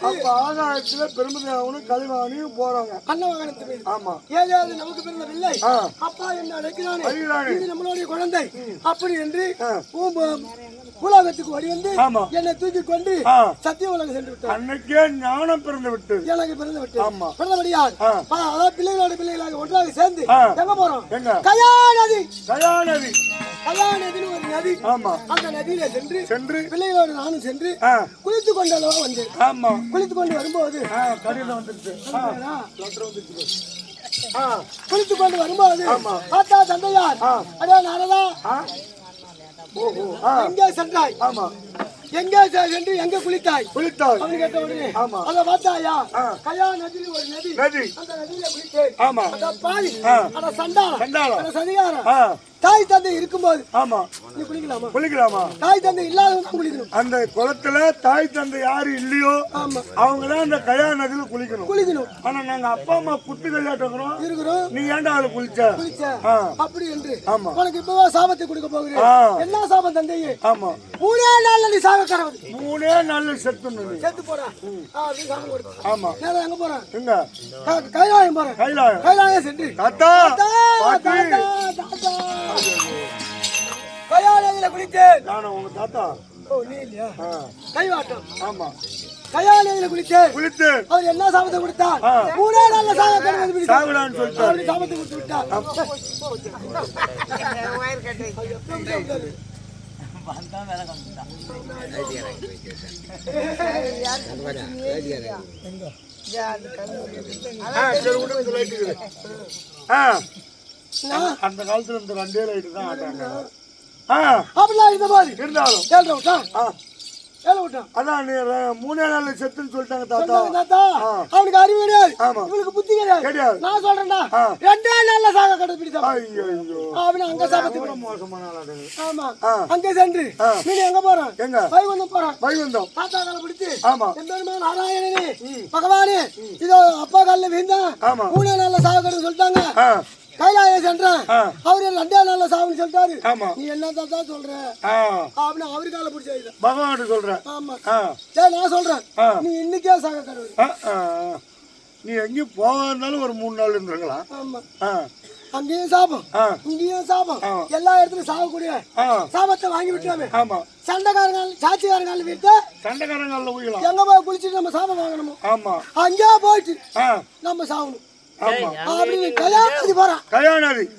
அப்ப ஆகாயத்துல பெருமதியாகவும் கழிவானியும் போறாங்க அன்னவாகனத்து மீது. ஆமா ஏதாவது நமக்கு பிறந்தவில்லை அப்பா என்ன அழைக்கிறானே இது நம்மளுடைய குழந்தை அப்படி என்று உலகத்துக்கு ஓடி வந்து என்னை தூக்கி கொண்டு சத்திய உலகம் சென்று விட்டார். அன்னைக்கே ஞானம் பிறந்து விட்டு எனக்கு பிறந்து விட்டு ஆமா பிறந்தபடியால் அதாவது பிள்ளைகளோட பிள்ளைகளாக ஒன்றாக சேர்ந்து எங்க போறோம்? எங்க? கயாநதி. கயாநதி. கயாநதினு ஒரு நதி. ஆமா அந்த நதியில சென்று பிள்ளைகளோடு நானும் சென்று குளித்து கொண்டளவா வந்து ஆமா குளித்து கொண்டு வரும்போது கடிதம் வந்துருச்சு குளித்து கொண்டு வரும்போது பார்த்தா தந்தையார் அடே நாரதா எங்கே சென்றாய்? ஆமா எங்கே சென்று எங்க குளித்தாய்? அவனு கேட்ட உடனே அத பார்த்தாயா கயா நதியில் ஒரு நதி அந்த நதியில குளித்தேன். ஆமா பாதி அட சண்டாளம் சதிகாரம் தாய் தந்தை இருக்கும்போது ஆமா நீ குளிக்கலாமா? தாய் தந்தை இல்லாதவங்க குளிக்கணும். அந்த குளத்துல தாய் தந்தை யாரு இல்லையோ அவங்கதான் அந்த கயா நதியில குளிக்கணும். ஆனா நாங்க அப்பா அம்மா குத்து கல்யாட்டம் இருக்கிறோம். நீ ஏன்டா அதுல குளிச்ச அப்படி என்று உனக்கு இப்பவா சாபத்தை கொடுக்க போகிறேன். என்ன சாபம் தந்தையே? ஆமா 3 நாள்ல நீ சாக கடவுள். 3 நாள்ல செத்து போடா. சாபம் கொடு. ஆமா நான் எங்க போறேன்? எங்க? கைலாயம் போறேன். கைலாயம் சென்று தாத்தா கயாநதியில குளித்தேன். நானும் உங்க தாத்தா. நீ இல்லையா? கைவாட்டம். ஆமா கயாநதியில குளித்தேன். அவர் என்ன சாபத்தை கொடுத்தார்? 3 நாள்ல சாக கடவுள் சாகலான்னு சொல்லிட்டாரு. சாபத்தை கொடுத்து விட்டார். அந்த காலத்துல இந்த 2 லைட் தான் ஆட்டாங்க. அப்படிலாம் இருந்த மாதிரி இருந்தாலும் அதான் 3 நாள்ல செத்துன்னு சொல்லிட்டாங்க தாத்தா. அவனுக்கு அறிவு கிடையாது, இவனுக்கு புத்தி கிடையாது. நான் சொல்றேன்டா 2 நாள்ல சாக கண்டுபிடிச்சா அவனு அங்க சாபத்துக்கு மோசமான ஆளாது. ஆமா அங்க சென்று நீ எங்க போறான்? எங்க? வைகுந்தம் தாத்தா கால பிடிச்சு ஆமா எம்பெருமான் நாராயணனே பகவானே இதோ அப்பா காலில் வீந்தான் 3 நாள்ல சாக கண்டு சொல்லிட்டாங்க. கைலாயம் சென்றான். அவரு 2 நாள்ல சாவுன்னு சொல்லிட்டாரு. நீ என்ன தாத்தா சொல்ற அப்படின்னு அவரு கால பிடிச்ச பகவான் சொல்ற. ஆமா நான் சொல்றேன் நீ இன்னைக்கே சாக கடவுள். நீ எங்கேயும் போவாருந்தாலும் ஒரு 3 நாள் இருந்துருக்கலாம். ஆமா அங்கேயும் சாபம் இங்கேயும் சாபம் எல்லா இடத்துலயும் சாகக்கூடிய சாபத்தை வாங்கி விட்டாமே. சண்டைக்காரங்க சாட்சிக்காரங்க வீட்டு சண்டைக்காரங்க போய்க்கலாம். எங்க போய் குளிச்சுட்டு நம்ம சாபம் வாங்கணுமோ அங்கே போயிட்டு நம்ம சாகணும்.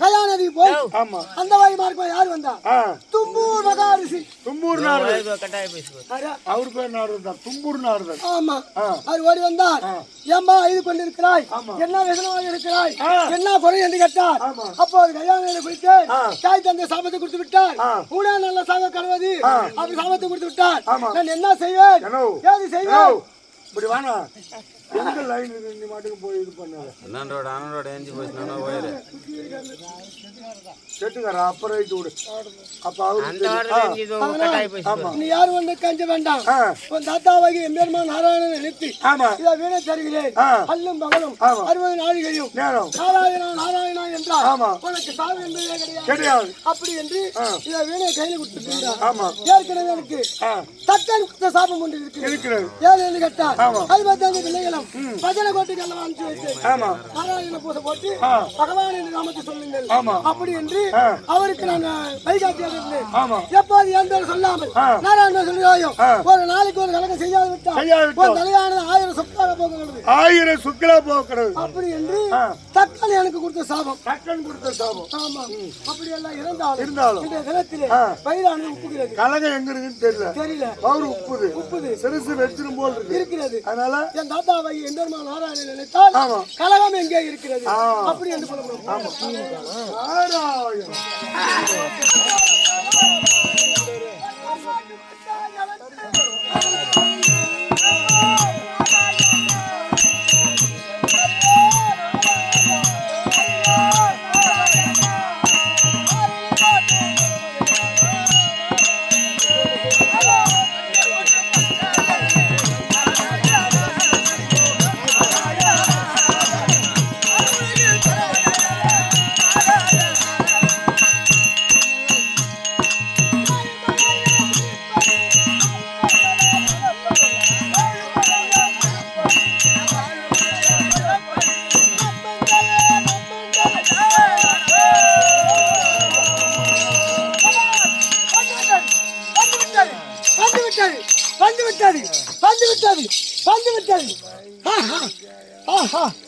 கயாநதி போய் அந்த வழி மார்க்க யாரு வந்தா? தும்பூர் மகாரிஷி. தும்பூர் அவரு பேர் நாரதர். தும்பூர் நாரதர். ஆமா அவர் ஓடி வந்தார். ஏம்பா இது கொண்டிருக்கிறாய், என்ன விசனமாக இருக்கிறாய், என்ன குறை என்று கேட்டார். அப்போ கயாநதி குளித்து தாய் தந்தை சாபத்தை கொடுத்து விட்டார். 3 நல்ல சாக கடவுது அப்படி சாபத்தை கொடுத்து விட்டார். நான் என்ன செய்வேன், ஏது செய்வேன்? இப்படி வாங்க எங்க லைன் நீ மாட்டுக்கு போய் இது பண்ணாத. அண்ணனோட எஞ்சி போச்சு நானோ போயிரு செட்டுக்கார அப்ப ரைட் விடு. அப்ப அவரு நீ யாரும் ஒன்று கஞ்ச வேண்டாம். உன் தாத்தாவாகி எம்பெருமான் நாராயணன் நினைத்து இதை வீணை தருகிறேன். அல்லும் பகலும் 60 நாழிகையும் நாராயணா என்றால் உனக்கு சாவு என்பதே கிடையாது. அப்படி என்று இதை வீணை கையில் கொடுத்துருக்கிறார். ஏற்கனவே எனக்கு தக்கன் கொடுத்த சாபம் ஒன்று இருக்கிறது. ஏழு என்று கேட்டார் 55 பிள்ளைகளும் பஜனை கோட்டுக்கு எல்லாம் அனுப்பிச்சு வைத்து நாராயண பூசை போட்டு பகவான் என்று நாமத்தை சொல்லுங்கள் அப்படி என்று அவருக்கு நான் வழிகாட்டியாக இருந்தேன். எப்போது எந்த சொல்லாமல் நாராயண சொல்லுவாயோ ஒரு நாளைக்கு ஒரு கலகம் செய்யாது விட்டால் தலையானது 1000 சுக்கலா போகிறது. 1000 சுக்கலா போகிறது. அப்படி என்று தக்கன் எனக்கு கொடுத்த சாபம். தக்கன் கொடுத்த சாபம். ஆமா அப்படி எல்லாம் இருந்தாலும் இந்த தினத்திலே வயிறானது உப்புகிறது. கலகம் எங்க இருக்குன்னு தெரியல. அவரு உப்புது சிறுசு வெச்சிரும் போல் இருக்கிறது. அதனால என் தாத்தாவை எம்பெருமான் நாராயணன் நினைத்தால் கலகம் எங்கே இருக்கிறது அப்படி என்று சொல்ல முடியும். வந்து விட்டது வந்து விட்டது வந்து விட்டது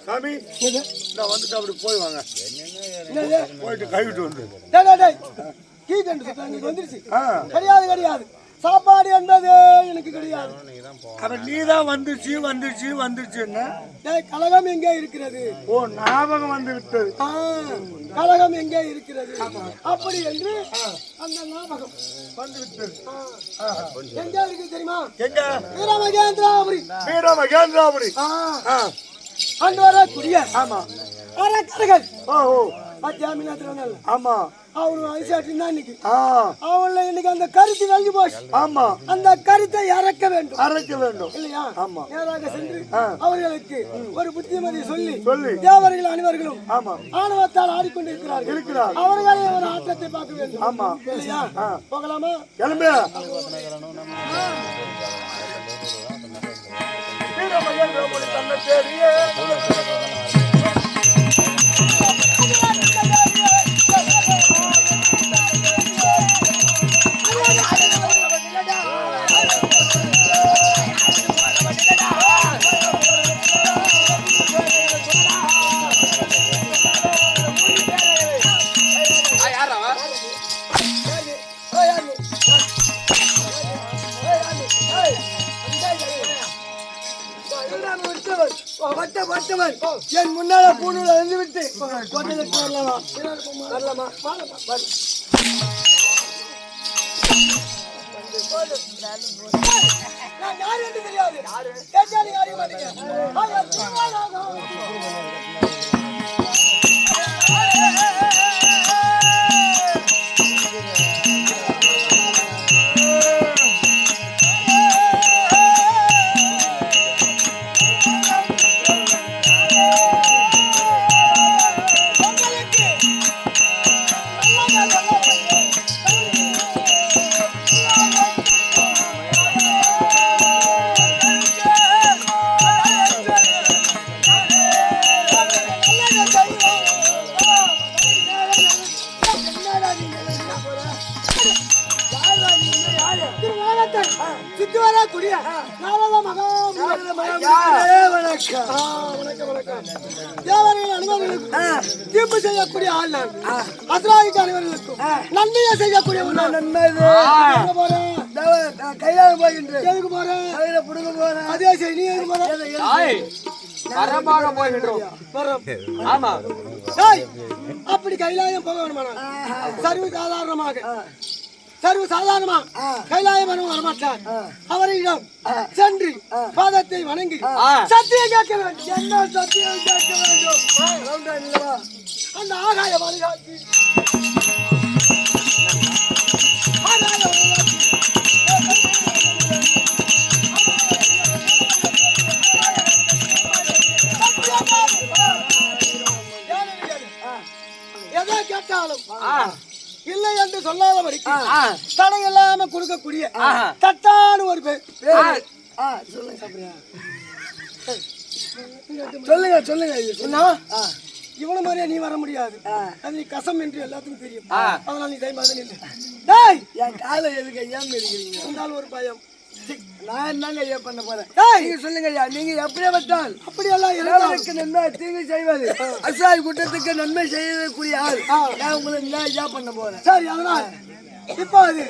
சாமி நான் வந்துட்டு அப்படி போய் வாங்க போயிட்டு கைவிட்டு வந்து வந்துருச்சு கிடையாது கிடையாது சாப்பாடு என்பது எனக்கு கிடையாது அவன் நீதான் வந்துருச்சு வந்துருச்சு வந்துருச்சுன்னா கலகம் எங்கே இருக்கிறது ஓ ஞாபகம் வந்து விட்டது கலகம் எங்கே இருக்கிறது அப்படி என்று அந்த ஞாபகம் வந்து விட்டது எங்க இருக்கு தெரியுமா எங்க வீரமகேந்திராபுரி வீரமகேந்திராபுரி அன்று வரக்கூடிய ஆமா அரக்கர்கள் ஓ பத்தியாமினாத்திர ஆமா அவனு ஐசாட்டின் இன்னைக்கு அவன்ல இன்னைக்கு அந்த கருத்து வெள்ளி போச்சு ஆமா அந்த கருத்தை அறக்க வேண்டும் இல்லையா ஆமா நேராக சென்று அவர்களுக்கு ஒரு புத்திமதி சொல்லி சொல்லி தேவர்கள் அனைவர்களும் ஆமா ஆணவத்தால் ஆடிக்கொண்டிருக்கிறார்கள் அவர்களை ஒரு ஆட்டத்தை பார்க்க வேண்டும் ஆமா இல்லையா போகலாமா கிளம்பு வீரமகேந்திரபுரி தன்னை தேடியே என் முன்னால பூணூல இருந்து விட்டு வரலாமா வரலாமா நான் யாரு என்று தெரியாது கேட்டாலே அறிய மாட்டேங்க தீர்ப்பு செய்யக்கூடிய ஆள் நான் அசுராய்க்கு அனைவர்களுக்கும் நன்மையை செய்யக்கூடிய கையாள போகின்றேன் எதுக்கு போறேன் கையில புடுங்க போறேன் அதே சரி நீ எதுக்கு அப்படி கைலாயம் போக வேணுமா சர்வ சாதாரணமா கைலாயம் வரமாட்டார் அவரிடம் சென்று பாதத்தை வணங்கி சத்தியம் கேட்க வேண்டும் என்ன சத்தியம் கேட்க வேண்டும் அந்த ஆகாய வழிகாட்டி எதை கேட்டாலும் இல்லை என்று சொல்லாதபடிக்கு தடை இல்லாம கொடுக்கக்கூடிய தட்டான ஒரு பேர் சொல்லுங்க சொல்லுங்க இவன மாதிரியா நீ வர முடியாது அது நீ கசம் என்று எல்லாத்துக்கும் தெரியும் அதனால நீ தைமாதன் இல்லை டேய் என் காலை எதுக்கு ஐயா இருக்கிறீங்க இருந்தாலும் ஒரு பயம் நான் என்னங்க ஐயா பண்ண போறேன் நீங்க சொல்லுங்க ஐயா நீங்க எப்படியே வந்தால் அப்படியெல்லாம் எல்லாருக்கு நன்மை தீங்கு செய்வது அசாய் கூட்டத்துக்கு நன்மை செய்யக்கூடிய ஆள் நான் உங்களை என்ன ஐயா பண்ண போறேன் சரி அதனால் இப்போ அது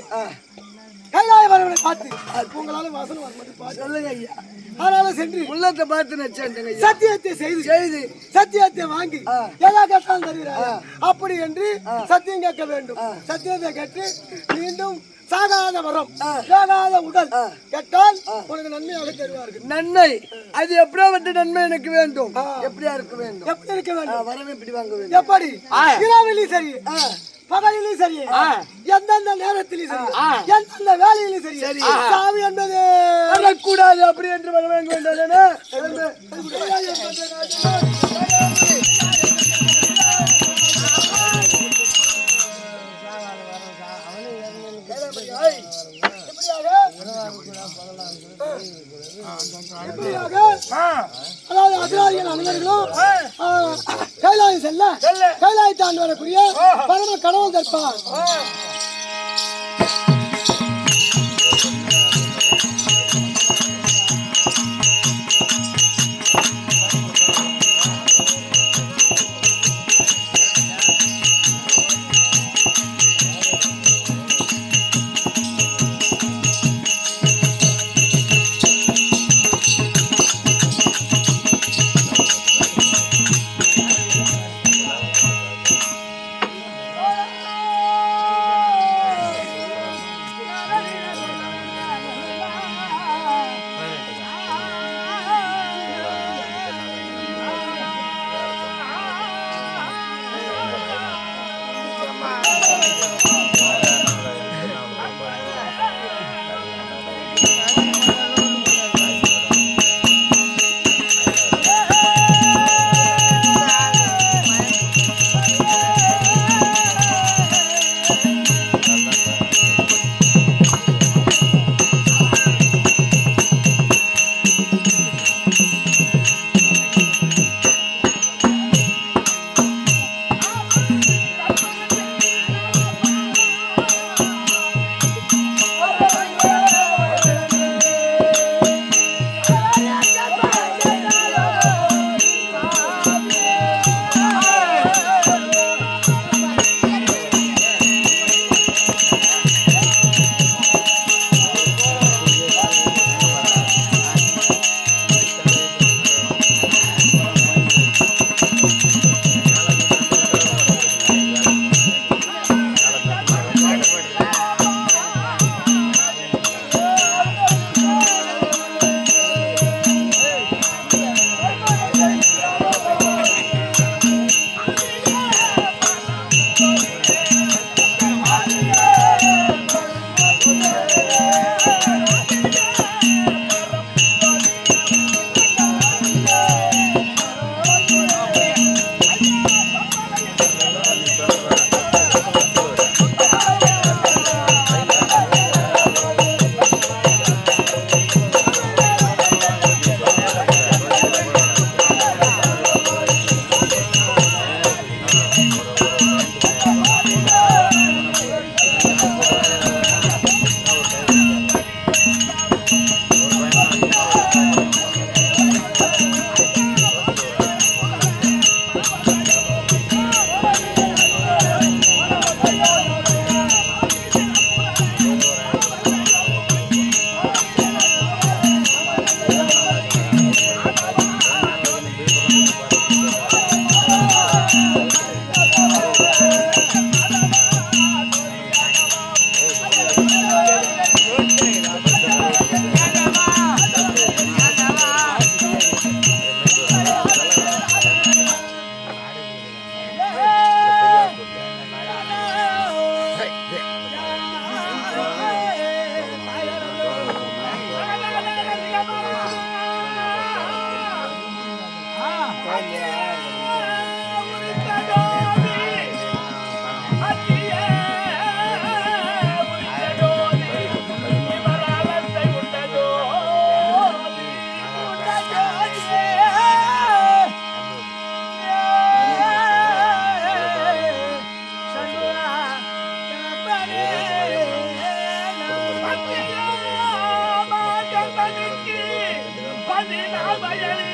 கைலாய வரவனை பார்த்து உங்களால வாசனை வர சொல்லுங்க ஐயா அதனால சென்று உள்ளத்தை பார்த்து நச்சேன் சத்தியத்தை செய்து சத்தியத்தை வாங்கி எதா கேட்டாலும் தருகிறார் அப்படி என்று சத்தியம் கேட்க வேண்டும் சத்தியத்தை கேட்டு மீண்டும் சாகாத வரம் சாகாத உடல் கேட்டால் உனக்கு நன்மையாக தருவார்கள் நன்மை அது எப்படியா வந்து நன்மை எனக்கு வேண்டும் எப்படியா இருக்க வேண்டும் எப்படி இருக்க வேண்டும் வரம் எப்படி வாங்க வேண்டும் எப்படி இரவிலும் சரி பகலிலும் சரி எந்தெந்த நேரத்திலும் சரி எந்தெந்த வேலையிலும் சரி சாமி என்பது கூடாது அப்படி என்று வர வேண்டும் அதாவது அசுராதிகள் அனைவர்களும் கைலாயம் செல்ல கைலாயத்தை ஆண்டு வரக்கூடிய பரம கடவுள் கற்பார் பதினாபயல்